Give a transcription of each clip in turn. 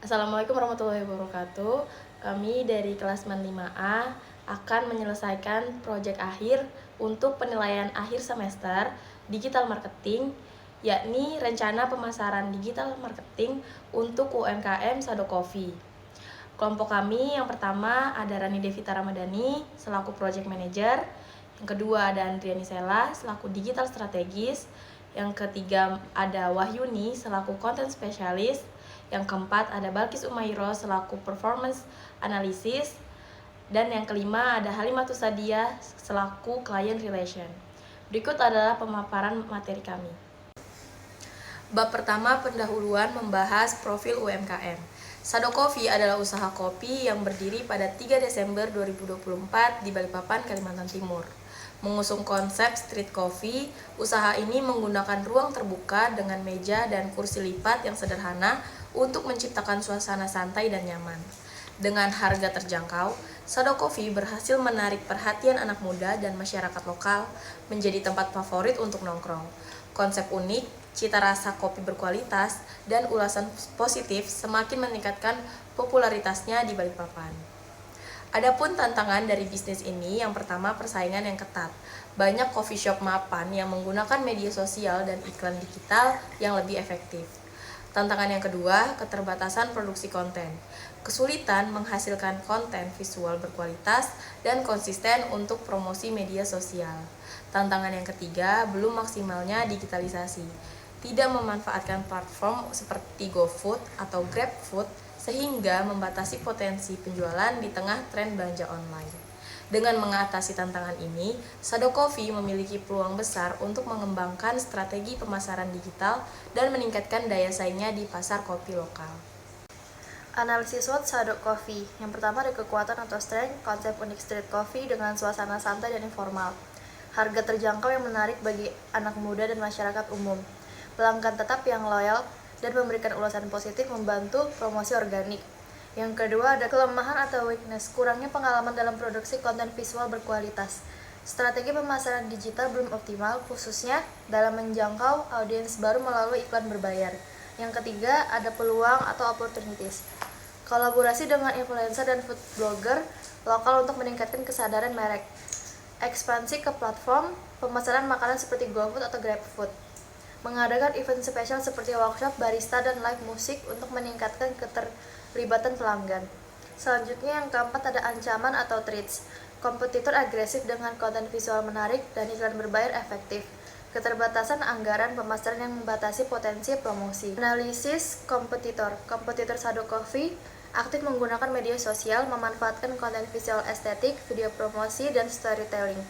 Assalamualaikum warahmatullahi wabarakatuh. Kami dari kelas 5A akan menyelesaikan proyek akhir untuk penilaian akhir semester digital marketing, yakni rencana pemasaran digital marketing untuk UMKM Sado Coffee. Kelompok kami yang pertama ada Rani Devita Ramadhani selaku project manager, yang kedua ada Andriani Sela selaku digital strategis, yang ketiga ada Wahyuni selaku content specialist, yang keempat ada Balkis Umairo selaku performance analysis, dan yang kelima ada Halimatus Sadia selaku client relation. Berikut adalah pemaparan materi kami. Bab pertama, pendahuluan membahas profil UMKM. Sado Coffee adalah usaha kopi yang berdiri pada 3 Desember 2024 di Balikpapan, Kalimantan Timur. Mengusung konsep street coffee, usaha ini menggunakan ruang terbuka dengan meja dan kursi lipat yang sederhana untuk menciptakan suasana santai dan nyaman. Dengan harga terjangkau, Sado Coffee berhasil menarik perhatian anak muda dan masyarakat lokal menjadi tempat favorit untuk nongkrong. Konsep unik, cita rasa kopi berkualitas, dan ulasan positif semakin meningkatkan popularitasnya di Balikpapan. Adapun tantangan dari bisnis ini, yang pertama persaingan yang ketat. Banyak coffee shop mapan yang menggunakan media sosial dan iklan digital yang lebih efektif. Tantangan yang kedua, keterbatasan produksi konten. Kesulitan menghasilkan konten visual berkualitas dan konsisten untuk promosi media sosial. Tantangan yang ketiga, belum maksimalnya digitalisasi. Tidak memanfaatkan platform seperti GoFood atau GrabFood sehingga membatasi potensi penjualan di tengah tren belanja online. Dengan mengatasi tantangan ini, Sado Coffee memiliki peluang besar untuk mengembangkan strategi pemasaran digital dan meningkatkan daya saingnya di pasar kopi lokal. Analisis SWOT Sado Coffee. Yang pertama ada kekuatan atau strength, konsep unik street coffee dengan suasana santai dan informal. Harga terjangkau yang menarik bagi anak muda dan masyarakat umum. Pelanggan tetap yang loyal dan memberikan ulasan positif membantu promosi organik. Yang kedua ada kelemahan atau weakness, kurangnya pengalaman dalam produksi konten visual berkualitas. Strategi pemasaran digital belum optimal, khususnya dalam menjangkau audiens baru melalui iklan berbayar. Yang ketiga ada peluang atau opportunities, kolaborasi dengan influencer dan food blogger lokal untuk meningkatkan kesadaran merek. Ekspansi ke platform pemasaran makanan seperti GoFood atau GrabFood. Mengadakan event spesial seperti workshop barista dan live musik untuk meningkatkan keterlibatan pelanggan. Selanjutnya yang keempat ada ancaman atau threats. Kompetitor agresif dengan konten visual menarik dan iklan berbayar efektif. Keterbatasan anggaran pemasaran yang membatasi potensi promosi. Analisis kompetitor. Kompetitor Sado Coffee aktif menggunakan media sosial, memanfaatkan konten visual estetik, video promosi, dan storytelling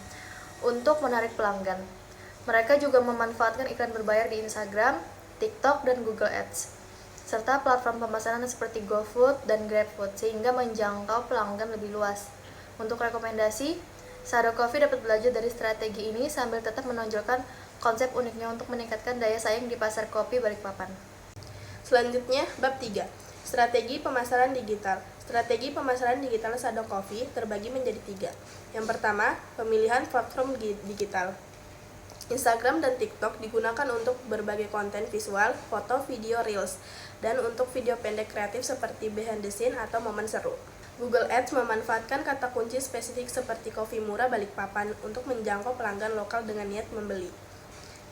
untuk menarik pelanggan. Mereka juga memanfaatkan iklan berbayar di Instagram, TikTok, dan Google Ads, serta platform pemasaran seperti GoFood dan GrabFood sehingga menjangkau pelanggan lebih luas. Untuk rekomendasi, Sado Coffee dapat belajar dari strategi ini sambil tetap menonjolkan konsep uniknya untuk meningkatkan daya saing di pasar kopi Balikpapan. Selanjutnya, bab 3. Strategi pemasaran digital. Strategi pemasaran digital Sado Coffee terbagi menjadi 3. Yang pertama, pemilihan platform digital. Instagram dan TikTok digunakan untuk berbagai konten visual, foto, video, reels, dan untuk video pendek kreatif seperti behind the scene atau momen seru. Google Ads memanfaatkan kata kunci spesifik seperti kopi murah Balikpapan untuk menjangkau pelanggan lokal dengan niat membeli.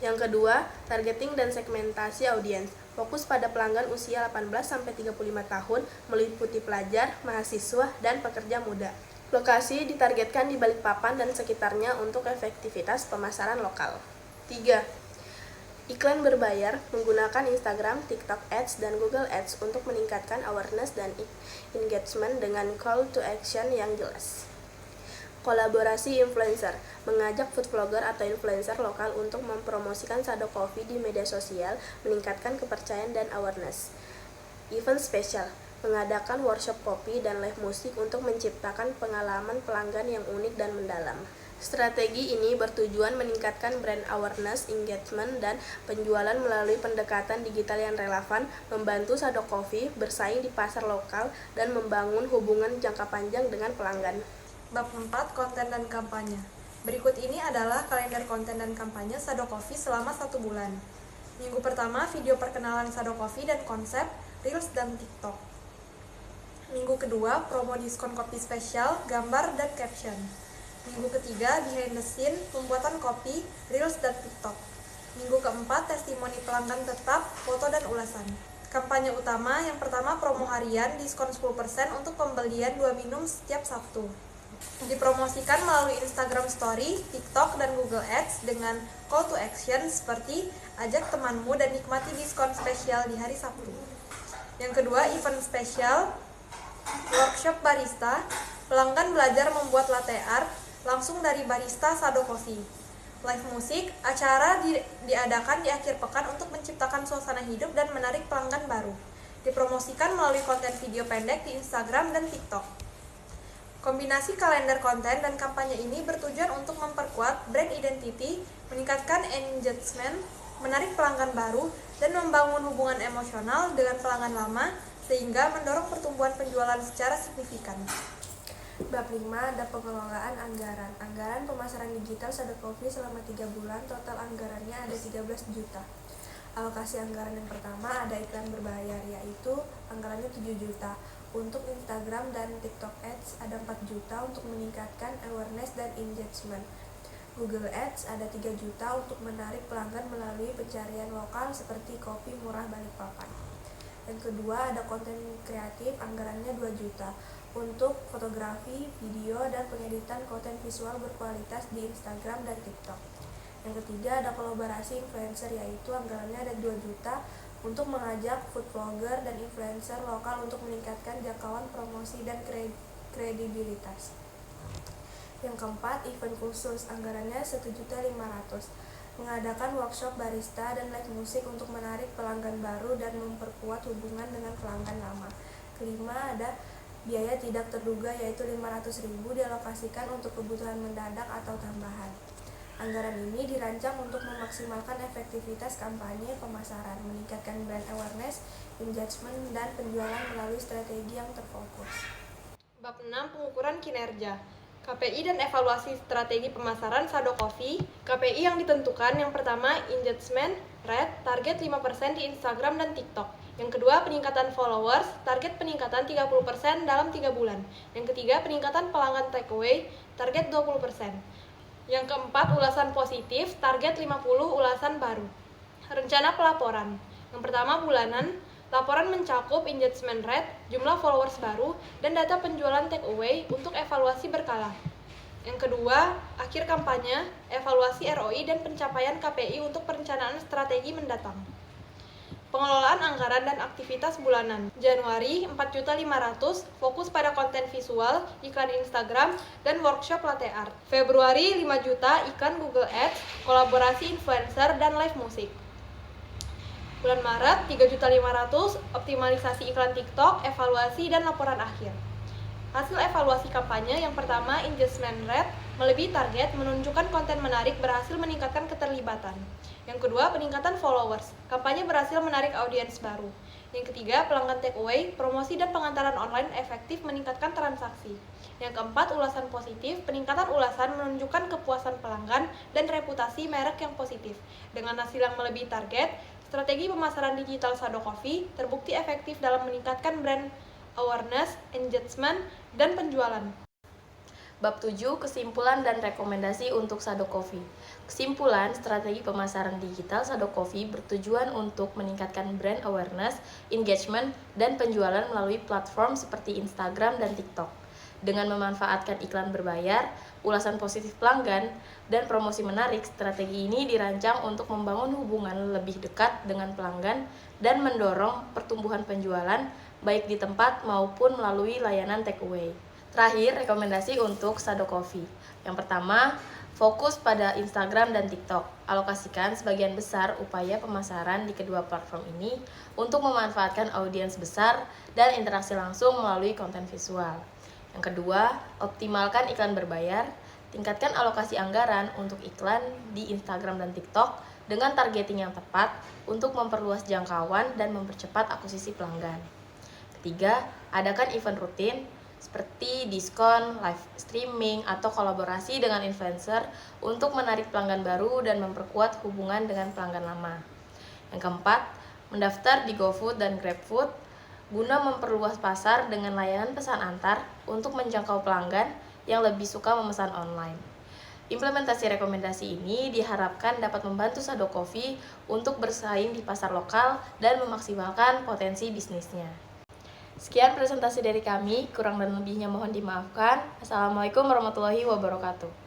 Yang kedua, targeting dan segmentasi audiens. Fokus pada pelanggan usia 18-35 tahun, meliputi pelajar, mahasiswa, dan pekerja muda. Lokasi ditargetkan di Balikpapan dan sekitarnya untuk efektivitas pemasaran lokal. 3. Iklan berbayar menggunakan Instagram, TikTok Ads, dan Google Ads untuk meningkatkan awareness dan engagement dengan call to action yang jelas. Kolaborasi influencer, mengajak food blogger atau influencer lokal untuk mempromosikan Sado Coffee di media sosial, meningkatkan kepercayaan dan awareness. Event spesial, mengadakan workshop kopi dan live musik untuk menciptakan pengalaman pelanggan yang unik dan mendalam. Strategi ini bertujuan meningkatkan brand awareness, engagement, dan penjualan melalui pendekatan digital yang relevan, membantu Sado Coffee bersaing di pasar lokal, dan membangun hubungan jangka panjang dengan pelanggan. Bab 4. Konten dan kampanye. Berikut ini adalah kalender konten dan kampanye Sado Coffee selama 1 bulan. Minggu pertama, video perkenalan Sado Coffee dan konsep, Reels, dan TikTok. Minggu kedua, promo diskon kopi spesial, gambar, dan caption. Minggu ketiga, behind the scene, pembuatan kopi, reels, dan TikTok. Minggu keempat, testimoni pelanggan tetap, foto, dan ulasan. Kampanye utama, yang pertama promo harian, diskon 10% untuk pembelian 2 minum setiap Sabtu. Dipromosikan melalui Instagram Story, TikTok, dan Google Ads dengan call to action seperti ajak temanmu dan nikmati diskon spesial di hari Sabtu. Yang kedua, event spesial, workshop barista, pelanggan belajar membuat latte art langsung dari barista Sado Coffee. Live musik, acara diadakan di akhir pekan untuk menciptakan suasana hidup dan menarik pelanggan baru. Dipromosikan melalui konten video pendek di Instagram dan TikTok. Kombinasi kalender konten dan kampanye ini bertujuan untuk memperkuat brand identity, meningkatkan engagement, menarik pelanggan baru, dan membangun hubungan emosional dengan pelanggan lama sehingga mendorong pertumbuhan penjualan secara signifikan. Bab 5 ada pengelolaan anggaran. Anggaran pemasaran digital Sado Coffee selama 3 bulan, total anggarannya ada 13 juta. Alokasi anggaran yang pertama ada iklan berbayar, yaitu anggarannya 7 juta. Untuk Instagram dan TikTok Ads ada 4 juta untuk meningkatkan awareness dan engagement. Google Ads ada 3 juta untuk menarik pelanggan melalui pencarian lokal seperti kopi murah Balikpapan. Yang kedua ada konten kreatif, anggarannya 2 juta untuk fotografi, video, dan pengeditan konten visual berkualitas di Instagram dan TikTok. Yang ketiga ada kolaborasi influencer, yaitu anggarannya ada 2 juta untuk mengajak food vlogger dan influencer lokal untuk meningkatkan jangkauan promosi dan kredibilitas. Yang keempat, event khusus, anggarannya 1.500.000, mengadakan workshop barista dan live musik untuk menarik pelanggan baru dan memperkuat hubungan dengan pelanggan lama. Kelima, ada biaya tidak terduga, yaitu 500.000 dialokasikan untuk kebutuhan mendadak atau tambahan. Anggaran ini dirancang untuk memaksimalkan efektivitas kampanye pemasaran, meningkatkan brand awareness, engagement, dan penjualan melalui strategi yang terfokus. Bab 6 pengukuran kinerja. KPI dan evaluasi strategi pemasaran Sado Coffee. KPI yang ditentukan yang pertama engagement rate, target 5% di Instagram dan TikTok. Yang kedua, peningkatan followers, target peningkatan 30% dalam 3 bulan. Yang ketiga, peningkatan pelanggan takeaway, target 20%. Yang keempat, ulasan positif, target 50 ulasan baru. Rencana pelaporan. Yang pertama, bulanan, laporan mencakup engagement rate, jumlah followers baru, dan data penjualan takeaway untuk evaluasi berkala. Yang kedua, akhir kampanye, evaluasi ROI dan pencapaian KPI untuk perencanaan strategi mendatang. Pengelolaan anggaran dan aktivitas bulanan. Januari 4.500.000 fokus pada konten visual, iklan Instagram, dan workshop latte art. Februari 5 juta iklan Google Ads, kolaborasi influencer, dan live musik. Bulan Maret 3.500.000 optimalisasi iklan TikTok, evaluasi, dan laporan akhir. Hasil evaluasi kampanye yang pertama, engagement rate, melebihi target, menunjukkan konten menarik berhasil meningkatkan keterlibatan. Yang kedua, peningkatan followers, kampanye berhasil menarik audiens baru. Yang ketiga, pelanggan takeaway, promosi dan pengantaran online efektif meningkatkan transaksi. Yang keempat, ulasan positif, peningkatan ulasan menunjukkan kepuasan pelanggan dan reputasi merek yang positif. Dengan hasil yang melebihi target, strategi pemasaran digital Sado Coffee terbukti efektif dalam meningkatkan brand awareness, engagement, dan penjualan. Bab 7, kesimpulan dan rekomendasi untuk Sado Coffee. Kesimpulan, strategi pemasaran digital Sado Coffee bertujuan untuk meningkatkan brand awareness, engagement, dan penjualan melalui platform seperti Instagram dan TikTok. Dengan memanfaatkan iklan berbayar, ulasan positif pelanggan, dan promosi menarik, strategi ini dirancang untuk membangun hubungan lebih dekat dengan pelanggan dan mendorong pertumbuhan penjualan baik di tempat maupun melalui layanan takeaway. Terakhir, rekomendasi untuk Sado Coffee. Yang pertama, fokus pada Instagram dan TikTok. Alokasikan sebagian besar upaya pemasaran di kedua platform ini untuk memanfaatkan audiens besar dan interaksi langsung melalui konten visual. Yang kedua, optimalkan iklan berbayar. Tingkatkan alokasi anggaran untuk iklan di Instagram dan TikTok dengan targeting yang tepat untuk memperluas jangkauan dan mempercepat akuisisi pelanggan. Ketiga, adakan event rutin seperti diskon, live streaming, atau kolaborasi dengan influencer untuk menarik pelanggan baru dan memperkuat hubungan dengan pelanggan lama. Yang keempat, mendaftar di GoFood dan GrabFood guna memperluas pasar dengan layanan pesan antar untuk menjangkau pelanggan yang lebih suka memesan online. Implementasi rekomendasi ini diharapkan dapat membantu Sado Coffee untuk bersaing di pasar lokal dan memaksimalkan potensi bisnisnya. Sekian presentasi dari kami, kurang dan lebihnya mohon dimaafkan. Assalamualaikum warahmatullahi wabarakatuh.